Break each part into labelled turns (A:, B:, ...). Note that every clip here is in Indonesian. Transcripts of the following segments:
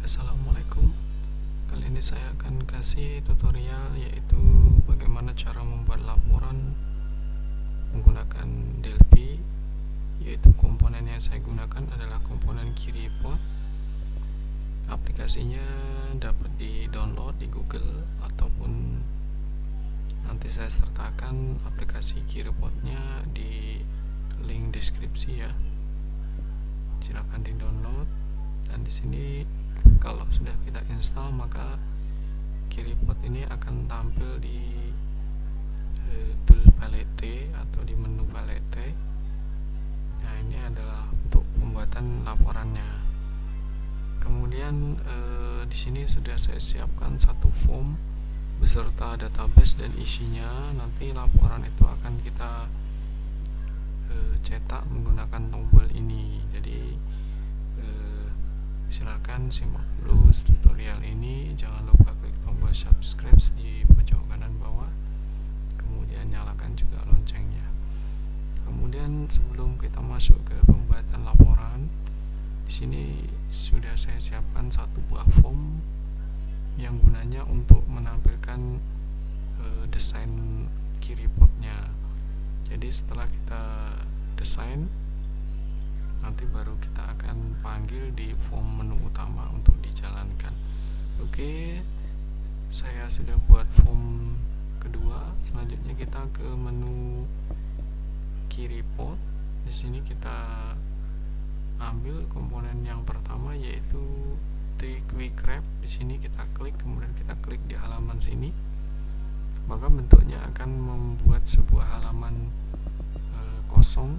A: Assalamualaikum. Kali ini saya akan kasih tutorial yaitu bagaimana cara membuat laporan menggunakan Delphi, yaitu komponen yang saya gunakan adalah komponen KeyReport. Aplikasinya dapat di-download di Google ataupun nanti saya sertakan aplikasi KeyReportnya di link deskripsi ya. Silakan di-download, dan di sini kalau sudah kita install maka KeyReport ini akan tampil di tool palette atau di menu palette. Nah, ini adalah untuk pembuatan laporannya. Kemudian di sini sudah saya siapkan satu form beserta database dan isinya. Nanti laporan itu akan kita cetak menggunakan tombol ini. Jadi silakan simak dulu tutorial ini. Jangan lupa klik tombol subscribe di pojok kanan bawah, kemudian nyalakan juga loncengnya. Kemudian sebelum kita masuk ke pembuatan laporan, di sini sudah saya siapkan satu buah form yang gunanya untuk menampilkan desain KeyReportnya. Jadi setelah kita desain, nanti baru kita akan panggil di form menu utama untuk dijalankan. Oke, saya sudah buat form kedua. Selanjutnya kita ke menu KeyReport. Di sini kita ambil komponen yang pertama yaitu the quick wrap. Di sini kita klik, kemudian kita klik di halaman sini, maka bentuknya akan membuat sebuah halaman kosong.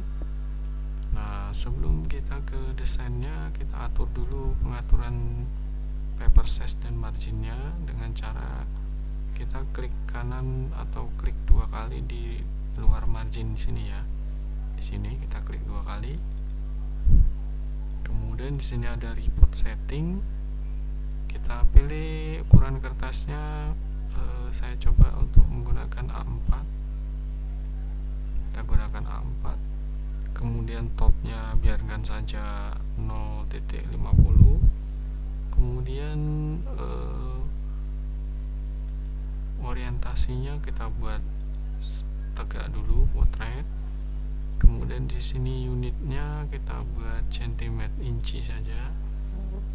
A: Nah, sebelum kita ke desainnya, kita atur dulu pengaturan paper size dan marginnya dengan cara kita klik kanan atau klik dua kali di luar margin di sini ya. Di sini kita klik dua kali. Kemudian di sini ada report setting. Kita pilih ukuran kertasnya. Saya coba untuk menggunakan A4. Kita gunakan A4. Kemudian topnya biarkan saja 0.50. Kemudian orientasinya kita buat tegak dulu, portrait. Kemudian di sini unitnya kita buat centimeter inci saja.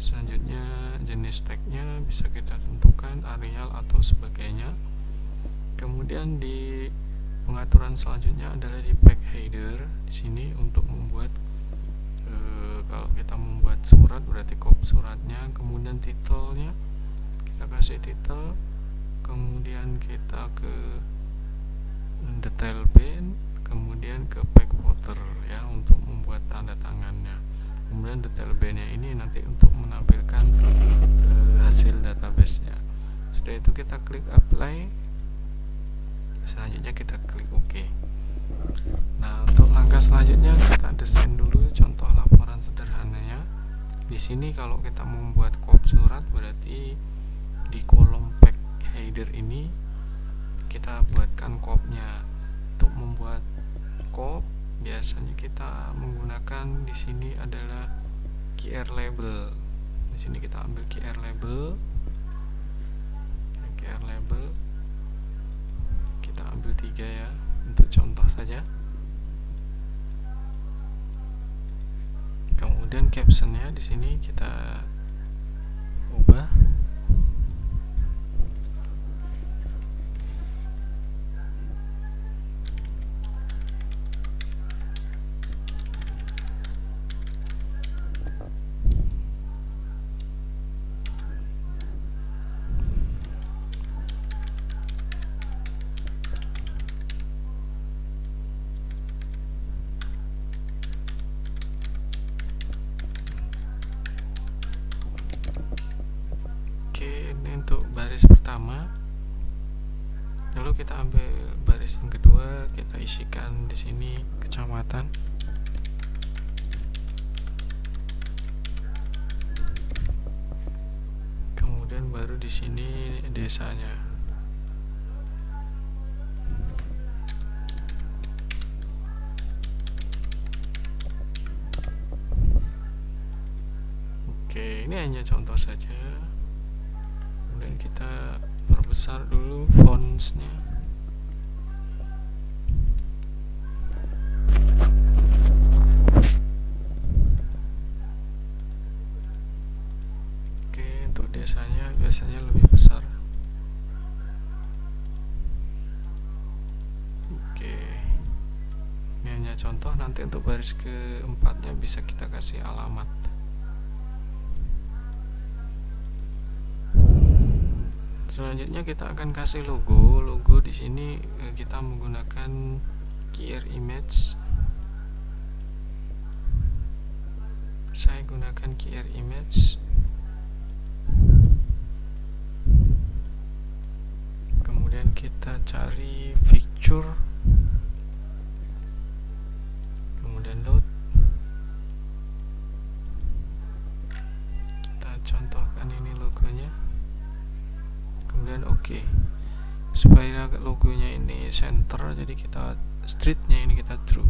A: Selanjutnya jenis tagnya bisa kita tentukan areal atau sebagainya. Kemudian di pengaturan selanjutnya adalah di page header. Di sini untuk membuat kalau kita membuat surat berarti kop suratnya. Kemudian titelnya kita kasih titel. Kemudian kita ke detail band, kemudian ke page footer ya untuk membuat tanda tangannya. Kemudian detail bandnya ini nanti untuk menampilkan hasil database-nya. Setelah itu kita klik apply. Selanjutnya kita klik OK. Nah, untuk langkah selanjutnya kita desain dulu contoh laporan sederhananya. Di sini kalau kita membuat kop surat berarti di kolom page header ini kita buatkan kopnya. Untuk membuat kop biasanya kita menggunakan di sini adalah QR label. Di sini kita ambil QR label. QR label kita ambil 3 ya untuk contoh saja. Kemudian captionnya di sini kita ubah. Untuk baris pertama, lalu kita ambil baris yang kedua, kita isikan di sini kecamatan. Kemudian baru di sini desanya. Oke, ini hanya contoh saja. Kemudian kita perbesar dulu fontsnya. Oke, untuk desanya biasanya lebih besar. Oke, ini hanya contoh. Nanti untuk baris keempatnya bisa kita kasih alamat. Selanjutnya kita akan kasih logo. Logo di sini kita menggunakan QR image. Saya gunakan QR image. Kemudian kita cari picture. Kemudian load. Kita contohkan ini logonya. Kemudian oke. Supaya logonya ini center, jadi kita streetnya ini kita draw.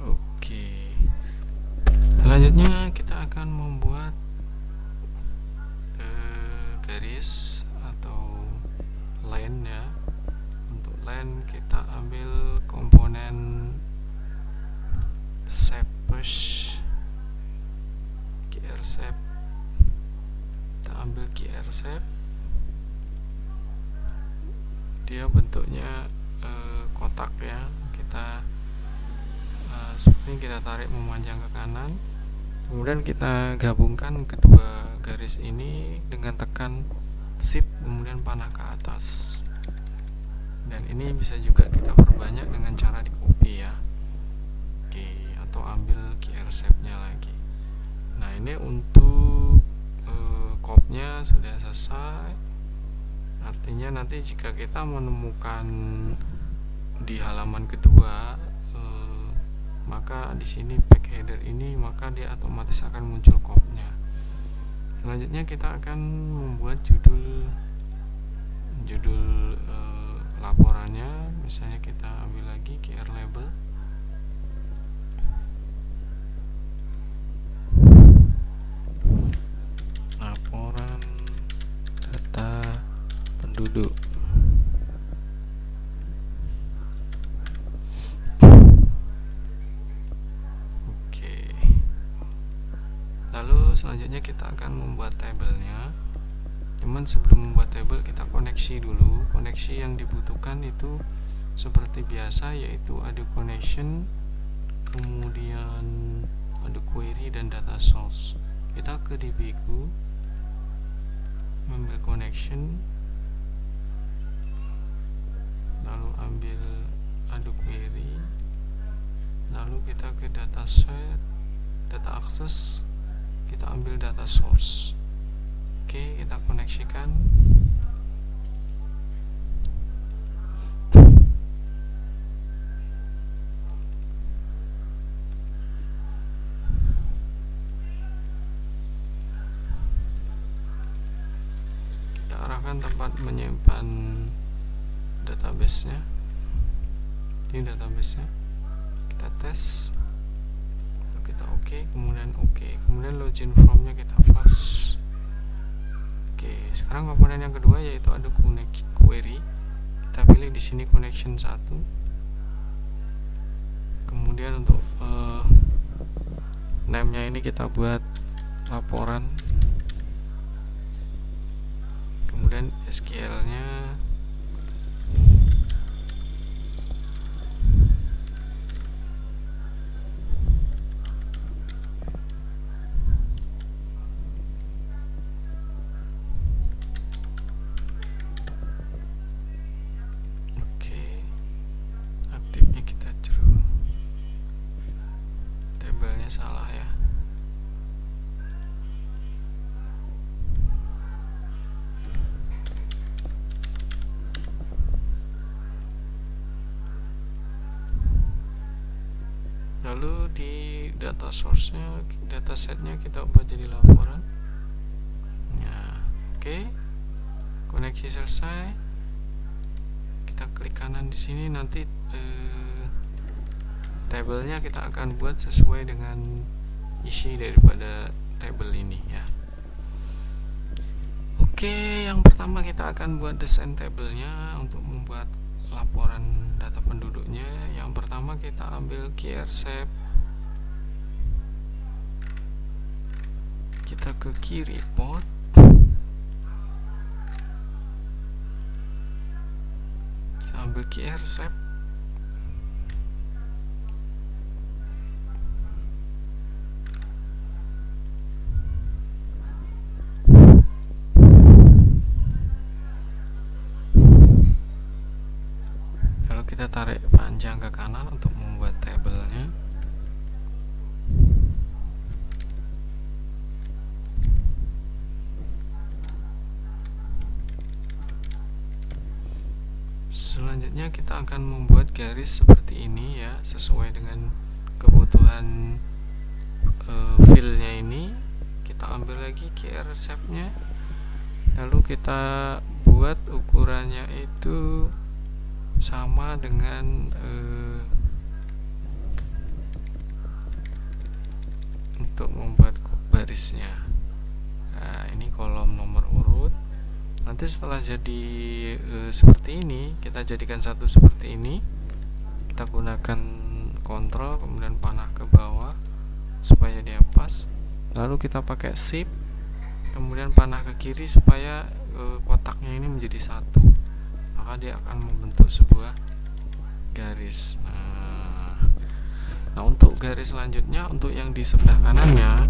A: Oke. Selanjutnya kita akan membuat garis atau line ya. Untuk line kita ambil komponen shape brush, QR shape. Kita ambil QR shape. Dia bentuknya kotak ya. Kita seperti ini, kita tarik memanjang ke kanan. Kemudian kita gabungkan kedua garis ini dengan tekan shift kemudian panah ke atas. Dan ini bisa juga kita perbanyak dengan cara di copy ya. Oke, atau ambil QR shape-nya lagi. Nah, ini untuk copy-nya sudah selesai. Artinya nanti jika kita menemukan di halaman kedua, maka di sini back header ini, maka dia otomatis akan muncul copy-nya. Selanjutnya kita akan membuat judul laporannya. Misalnya kita ambil lagi QR label. Laporan data penduduk. Selanjutnya kita akan membuat tabelnya. Cuman sebelum membuat tabel kita koneksi dulu. Koneksi yang dibutuhkan itu seperti biasa, yaitu ada connection, kemudian ada query dan data source. Kita ke dbku, ambil connection, lalu ambil ada query, lalu kita ke data set, data access, kita ambil data source. Oke, kita koneksikan. Kita arahkan tempat menyimpan database-nya. Ini database-nya. Kita tes. Kita oke, kemudian kemudian login formnya kita flash. Oke, sekarang komponen yang kedua yaitu ada query. Kita pilih di sini connection 1. Kemudian untuk name-nya ini kita buat laporan. Kemudian SQL-nya salah ya. Lalu di data source-nya, data set-nya kita ubah jadi laporan. Nah, oke. Koneksi selesai. Kita klik kanan di sini, nanti tabelnya kita akan buat sesuai dengan isi daripada tabel ini ya. Oke, yang pertama kita akan buat desain tabelnya. Untuk membuat laporan data penduduknya, yang pertama kita ambil QR shape, kita ke key report, kita ambil QR shape, lalu kita tarik panjang ke kanan untuk membuat tabelnya. Selanjutnya kita akan membuat garis seperti ini ya, sesuai dengan kebutuhan filenya ini. Kita ambil lagi QR shape-nya, lalu kita buat ukurannya itu sama dengan untuk membuat barisnya. Nah, ini kolom nomor urut. Nanti setelah jadi seperti ini, kita jadikan satu seperti ini. Kita gunakan kontrol kemudian panah ke bawah supaya dia pas. Lalu kita pakai shift kemudian panah ke kiri supaya kotaknya ini menjadi satu. Maka dia akan membentuk sebuah garis. Nah, untuk garis selanjutnya, untuk yang di sebelah kanannya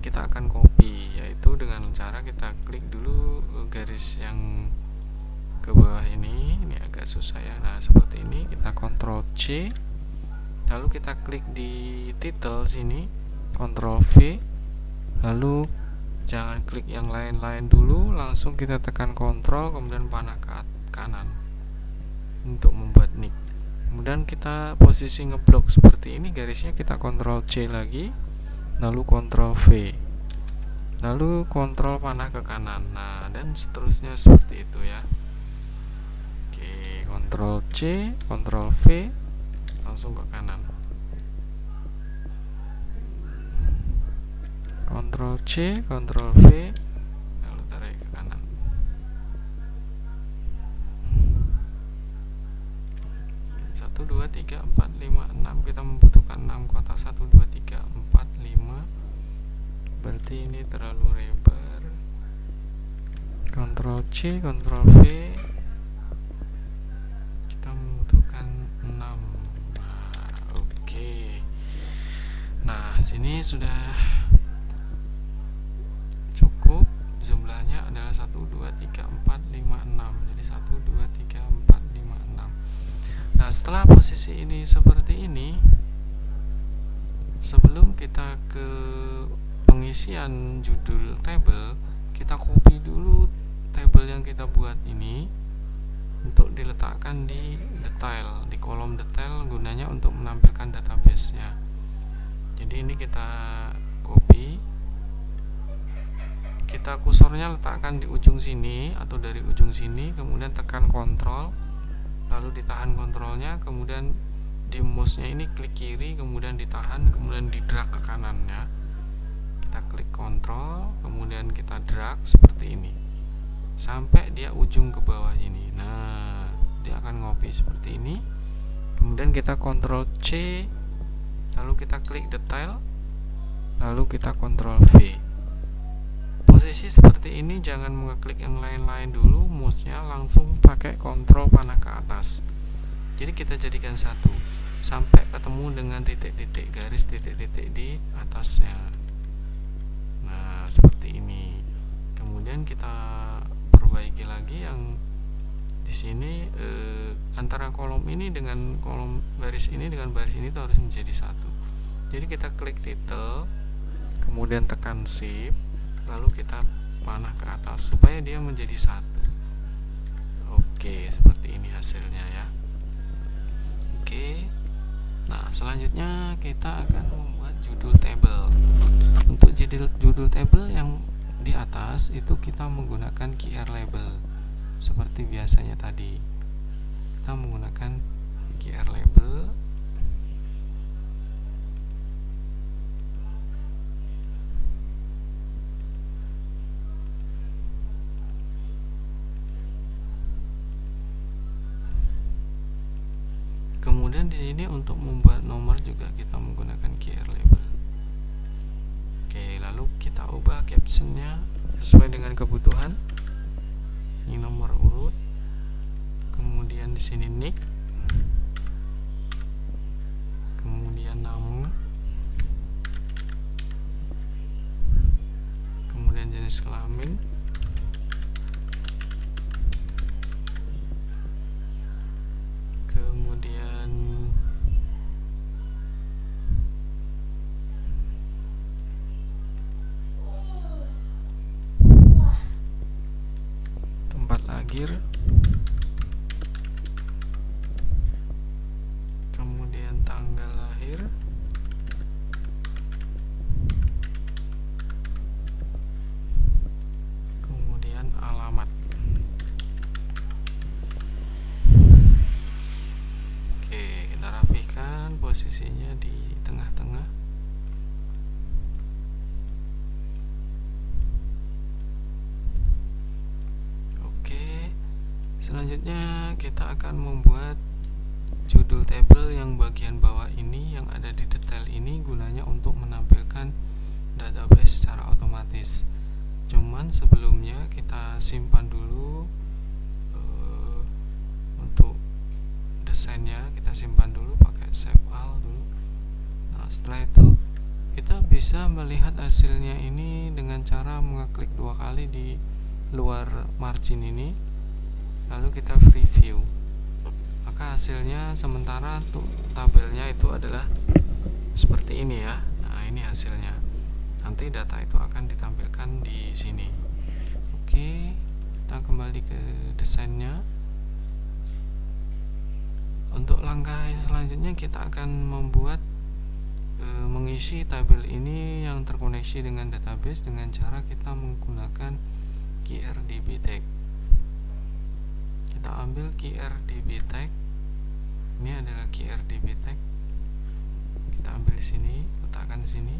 A: kita akan copy, yaitu dengan cara kita klik dulu garis yang ke bawah ini agak susah ya. Nah, seperti ini kita Ctrl C, lalu kita klik di title sini, Ctrl V, lalu jangan klik yang lain-lain dulu, langsung kita tekan Ctrl kemudian panah ke kanan untuk membuat nick. Kemudian kita posisi ngeblok seperti ini, garisnya kita Ctrl C lagi, lalu Ctrl V, lalu Ctrl panah ke kanan. Nah, dan seterusnya seperti itu ya. Oke, Ctrl C, Ctrl V, langsung ke kanan. Ctrl C, Ctrl V, lalu tarik ke kanan. Satu, dua, tiga, empat, lima, enam. Kita membutuhkan 6 kotak. 1, 2, 3, 4, 5. Berarti ini terlalu lebar. Ctrl C, Ctrl V, kita membutuhkan 6. Nah, oke. Nah, sini sudah cukup. Jumlahnya adalah 1, 2, 3, 4, 5, 6. Jadi 1, 2, 3, 4, 5, 6. Nah, setelah posisi ini seperti ini, sebelum kita ke pengisian judul tabel, kita copy dulu tabel yang kita buat ini untuk diletakkan di detail, di kolom detail, gunanya untuk menampilkan database-nya. Jadi ini kita copy, kita kursornya letakkan di ujung sini atau dari ujung sini, kemudian tekan Ctrl, lalu ditahan kontrolnya, kemudian di mouse-nya ini klik kiri, kemudian ditahan, kemudian di drag ke kanannya. Kita klik Ctrl, kemudian kita drag seperti ini sampai dia ujung ke bawah ini. Nah, dia akan ngopi seperti ini. Kemudian kita Ctrl C, lalu kita klik detail, lalu kita Ctrl V. Posisi seperti ini jangan mengeklik yang lain-lain dulu, mouse-nya langsung pakai Ctrl panah ke atas. Jadi kita jadikan satu sampai ketemu dengan titik-titik, garis titik-titik di atasnya. Nah, seperti ini. Kemudian kita perbaiki lagi yang di sini, antara kolom ini dengan kolom baris ini dengan baris ini itu harus menjadi satu. Jadi kita klik title, kemudian tekan shift, lalu kita panah ke atas supaya dia menjadi satu. Oke, seperti ini hasilnya ya. Oke. Nah, selanjutnya kita akan membuat judul tabel. Untuk judul tabel yang di atas itu kita menggunakan QR label seperti biasanya tadi. Kita menggunakan QR label. di sini untuk membuat nomor juga kita menggunakan QR label. Oke, lalu kita ubah captionnya sesuai dengan kebutuhan. Ini nomor urut, kemudian di sini nick, kemudian nama, kemudian jenis kelamin, kemudian tempat lahir, kemudian tanggal lahir, kemudian alamat. Oke, kita rapikan posisinya di tengah-tengah. Oke, selanjutnya kita akan membuat judul tabel yang bagian bawah ini yang ada di detail ini, gunanya untuk menampilkan database secara otomatis. Cuman sebelumnya kita simpan dulu untuk desainnya, kita simpan dulu pakai save all dulu. Nah, setelah itu kita bisa melihat hasilnya ini dengan cara mengeklik 2 kali di luar margin ini, lalu kita preview. Maka hasilnya sementara untuk tabelnya itu adalah seperti ini ya. Nah, ini hasilnya. Nanti data itu akan ditampilkan di sini. Oke, kita kembali ke desainnya. Untuk langkah selanjutnya kita akan membuat mengisi tabel ini yang terkoneksi dengan database dengan cara kita menggunakan QRDB tag. Kita ambil QRDB tag. Ini adalah QRDB tag. Kita ambil di sini, letakkan di sini.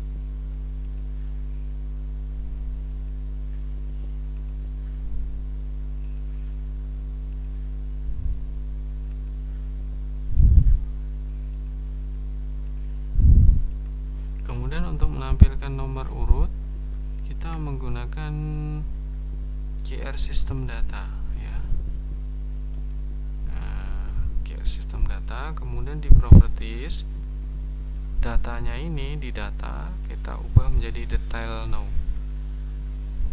A: Kemudian untuk menampilkan nomor urut kita menggunakan QR System Data ya. Nah, QR System Data, kemudian di Properties datanya ini di data kita ubah menjadi Detail Now.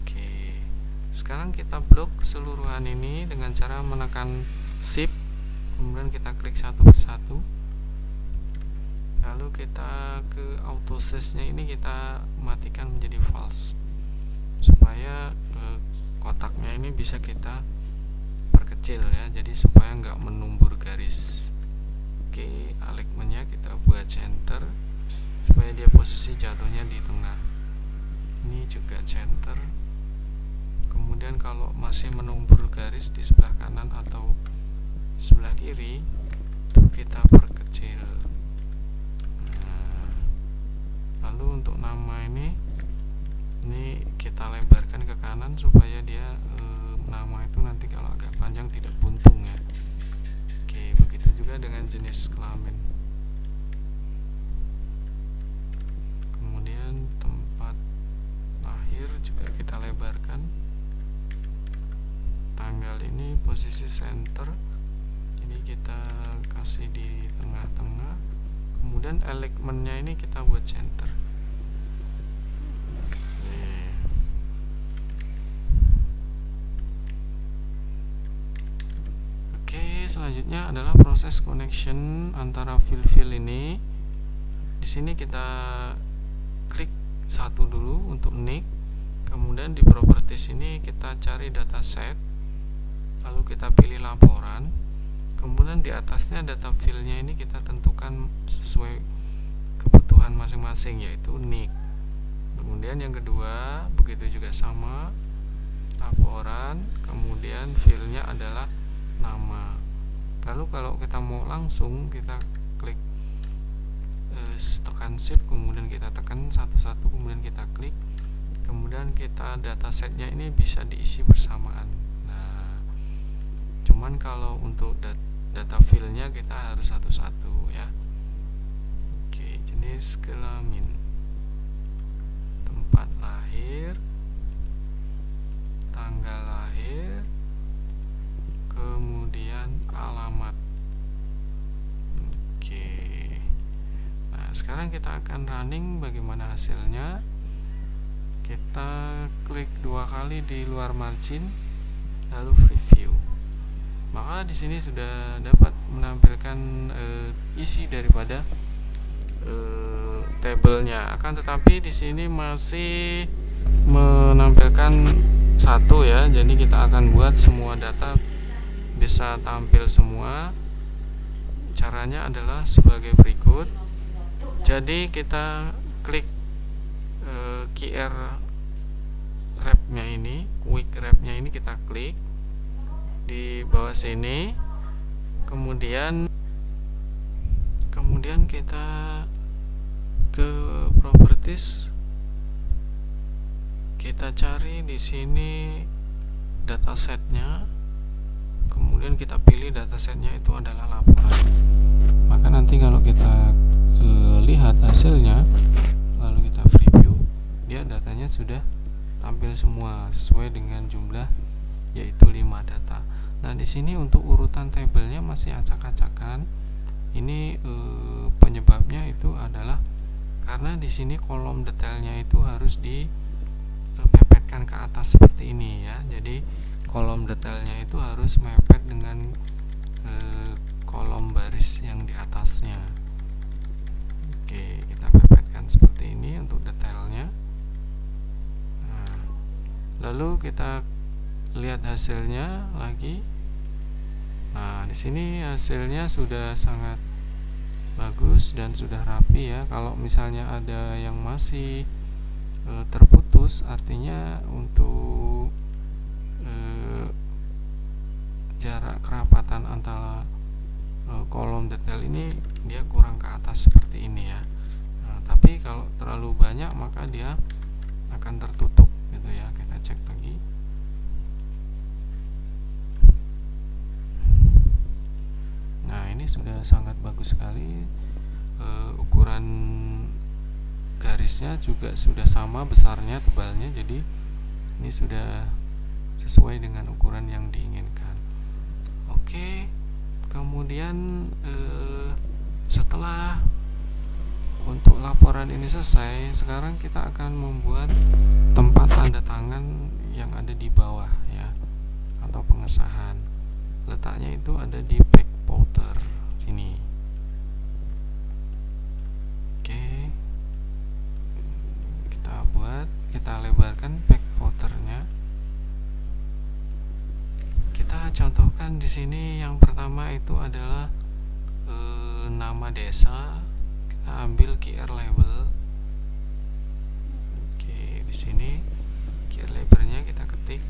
A: Oke, sekarang kita blok keseluruhan ini dengan cara menekan Shift, kemudian kita klik satu persatu. Lalu kita ke auto size-nya ini kita matikan menjadi false supaya kotaknya ini bisa kita perkecil ya, jadi supaya nggak menumbur garis. Oke, alignment-nya kita buat center supaya dia posisi jatuhnya di tengah. Ini juga center. Kemudian kalau masih menumbur garis di sebelah kanan atau sebelah kiri itu kita perkecil. Lalu untuk nama ini kita lebarkan ke kanan supaya dia nama itu nanti kalau agak panjang tidak buntung ya. Oke, begitu juga dengan jenis kelamin. Kemudian tempat lahir juga kita lebarkan. Tanggal ini posisi center, jadi kita kasih di tengah-tengah. Kemudian alignment-nya ini kita buat center. Oke, selanjutnya adalah proses connection antara file-file ini. Di sini kita klik satu dulu untuk nick. Kemudian di properties ini kita cari dataset. Lalu kita pilih laporan. Kemudian di atasnya data file-nya ini kita tentukan sesuai kebutuhan masing-masing, yaitu nick. Kemudian yang kedua begitu juga sama, laporan, kemudian file-nya adalah nama. Lalu kalau kita mau langsung kita klik tekan shift, kemudian kita tekan satu-satu, kemudian kita klik, kemudian kita datasetnya ini bisa diisi bersamaan. Nah, cuman kalau untuk data filenya kita harus satu-satu ya. Oke, jenis kelamin, tempat lahir, tanggal lahir, kemudian alamat. Oke, nah sekarang kita akan running. Bagaimana hasilnya? Kita klik 2 kali di luar margin, lalu preview. Maka di sini sudah dapat menampilkan isi daripada tabelnya. Akan tetapi di sini masih menampilkan satu ya. Jadi kita akan buat semua data bisa tampil semua. Caranya adalah sebagai berikut. Jadi kita klik QR wrap-nya ini, quick wrap-nya ini kita klik di bawah sini. Kemudian kita ke properties, kita cari di sini datasetnya, kemudian kita pilih datasetnya itu adalah laporan. Maka nanti kalau kita lihat hasilnya lalu kita preview, dia datanya sudah tampil semua sesuai dengan jumlah, yaitu 5 data. Nah di sini untuk urutan tabelnya masih acak-acakan. Ini penyebabnya itu adalah karena di sini kolom detailnya itu harus dipepetkan ke atas seperti ini ya. Jadi kolom detailnya itu harus mepet dengan kolom baris yang di atasnya. Oke, kita pepetkan seperti ini untuk detailnya. Nah, lalu kita lihat hasilnya lagi. Nah, di sini hasilnya sudah sangat bagus dan sudah rapi ya. Kalau misalnya ada yang masih terputus, artinya untuk jarak kerapatan antara kolom detail ini dia kurang ke atas seperti ini ya. Nah, tapi kalau terlalu banyak maka dia akan tertutup gitu ya. Kita cek lagi. Nah ini sudah sangat bagus sekali. Ukuran garisnya juga sudah sama besarnya, tebalnya, jadi ini sudah sesuai dengan ukuran yang diinginkan. Oke, kemudian setelah untuk laporan ini selesai, sekarang kita akan membuat tempat tanda tangan yang ada di bawah ya, atau pengesahan. Letaknya itu ada di back footer sini. Oke, kita lebarkan back footernya. Kita contohkan di sini yang pertama itu adalah nama desa. Kita ambil QR label. Oke, di sini QR labelnya kita ketik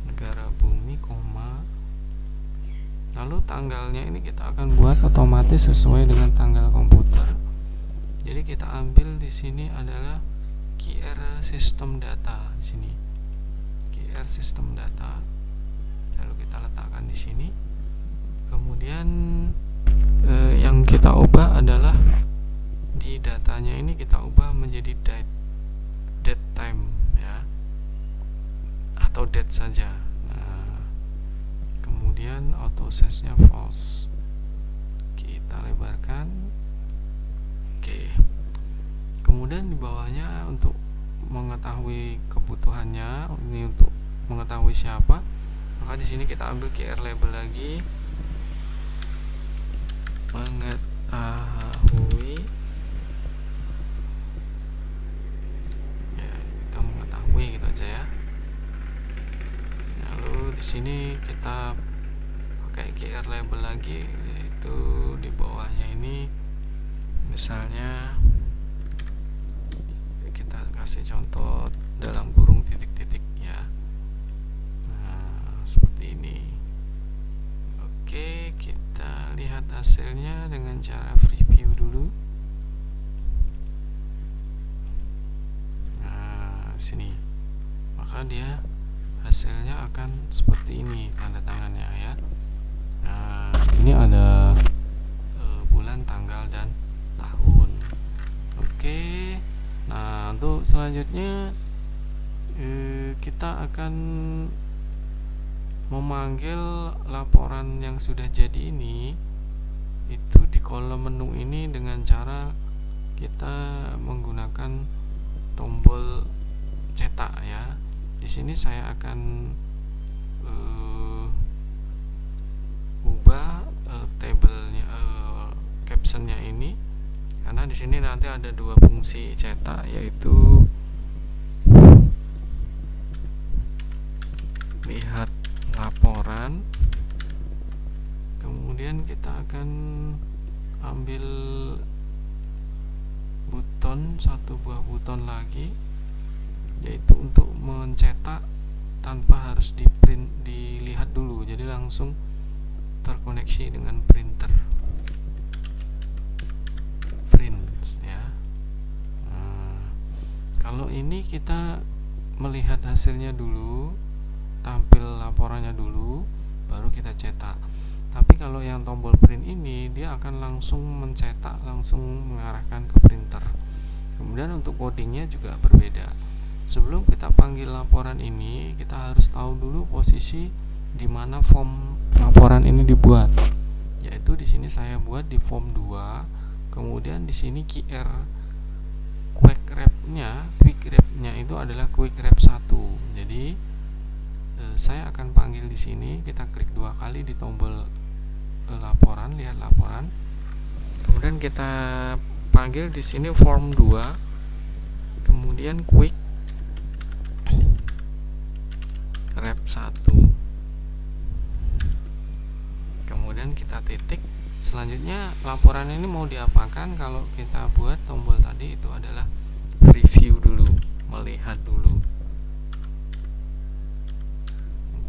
A: negara bumi, koma. Lalu tanggalnya ini kita akan buat otomatis sesuai dengan tanggal komputer. Jadi kita ambil di sini adalah QR sistem data di sini. QR sistem data. Lalu kita letakkan di sini. Kemudian yang kita ubah adalah di datanya ini kita ubah menjadi date time ya, atau date saja. Nah, kemudian auto size-nya false. Kita lebarkan. Oke. Kemudian di bawahnya untuk mengetahui kebutuhannya, ini untuk mengetahui siapa, maka di sini kita ambil QR label lagi, mengetahui ya, kita mengetahui gitu aja ya. Lalu di sini kita pakai QR label lagi, yaitu di bawahnya ini misalnya kita kasih contoh dalam kurung titik-titik ya. Nah, seperti ini. Oke, kita lihat hasilnya dengan cara preview dulu. Nah, sini. Maka dia hasilnya akan seperti ini tanda tangannya ya. Nah, di sini ada bulan, tanggal, dan tahun. Oke. Nah, untuk selanjutnya kita akan memanggil laporan yang sudah jadi ini itu di kolom menu ini dengan cara kita menggunakan tombol cetak ya. Di sini saya akan ubah tabelnya, captionnya ini, karena di sini nanti ada dua fungsi cetak, yaitu lihat laporan, kemudian kita akan ambil satu buah buton lagi, yaitu untuk mencetak tanpa harus dilihat dulu, jadi langsung terkoneksi dengan printer prints ya. Kalau ini kita melihat hasilnya dulu, tampil laporannya dulu, baru kita cetak. Tapi kalau yang tombol print ini, dia akan langsung mencetak, langsung mengarahkan ke printer. Kemudian untuk codingnya juga berbeda. Sebelum kita panggil laporan ini, kita harus tahu dulu posisi di mana form laporan ini dibuat. Yaitu di sini saya buat di form 2, kemudian di sini QR quick wrap-nya itu adalah quick wrap 1. Jadi saya akan panggil di sini, kita klik 2 kali di tombol laporan, lihat laporan. Kemudian kita panggil di sini form 2, kemudian quick wrap 1. Kemudian kita titik. Selanjutnya laporan ini mau diapakan? Kalau kita buat tombol tadi itu adalah preview dulu, melihat dulu.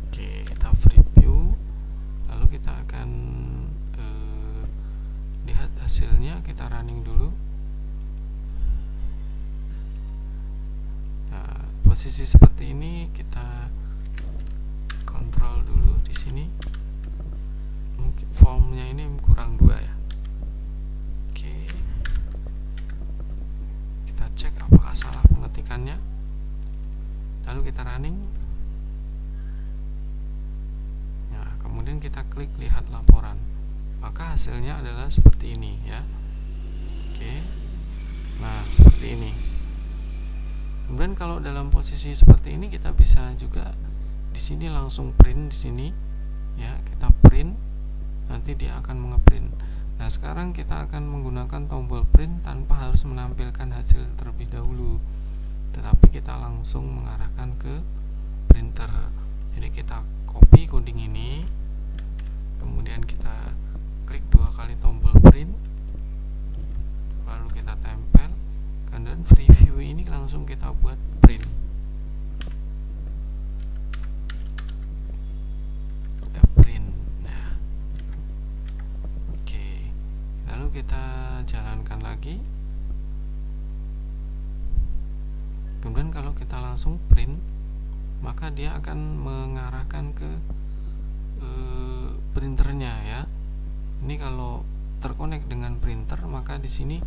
A: Oke, kita preview, lalu kita akan lihat hasilnya. Kita running dulu. Nah, posisi seperti ini kita kontrol dulu di sini. Mungkin formnya ini kurang 2 ya. Oke, kita cek apakah salah pengetikannya, lalu kita running. Nah, kemudian kita klik lihat laporan, maka hasilnya adalah seperti ini ya. Oke, nah seperti ini. Kemudian kalau dalam posisi seperti ini, kita bisa juga di sini langsung print di sini ya, kita print, nanti dia akan mengeprint. Nah, sekarang kita akan menggunakan tombol print tanpa harus menampilkan hasil terlebih dahulu, tetapi kita langsung mengarahkan ke printer. Jadi kita copy coding ini, kemudian kita klik 2 kali tombol print, lalu kita tempel, kemudian preview ini langsung kita buat print. Kita print. Nah, oke, lalu kita jalankan lagi. Kemudian kalau kita langsung print, maka dia akan mengarahkan ke printernya ya. Ini kalau terkonek dengan printer, maka di sini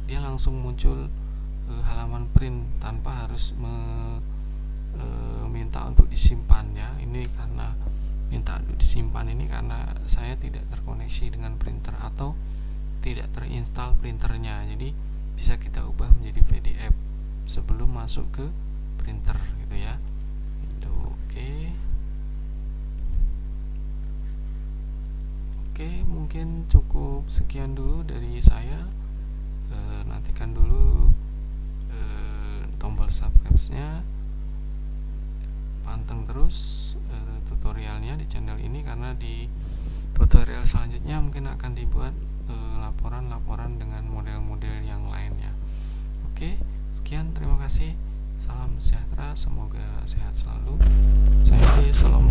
A: dia langsung muncul halaman print tanpa harus minta untuk disimpan ya. Ini karena minta untuk disimpan ini karena saya tidak terkoneksi dengan printer atau tidak terinstall printernya. Jadi bisa kita ubah menjadi PDF sebelum masuk ke printer gitu ya. Itu Oke, mungkin cukup sekian dulu dari saya. Nantikan dulu tombol subscribe-nya, panteng terus tutorialnya di channel ini, karena di tutorial selanjutnya mungkin akan dibuat laporan-laporan dengan model-model yang lainnya. Oke, sekian, terima kasih, salam sejahtera, semoga sehat selalu. Saya Assalamualaikum.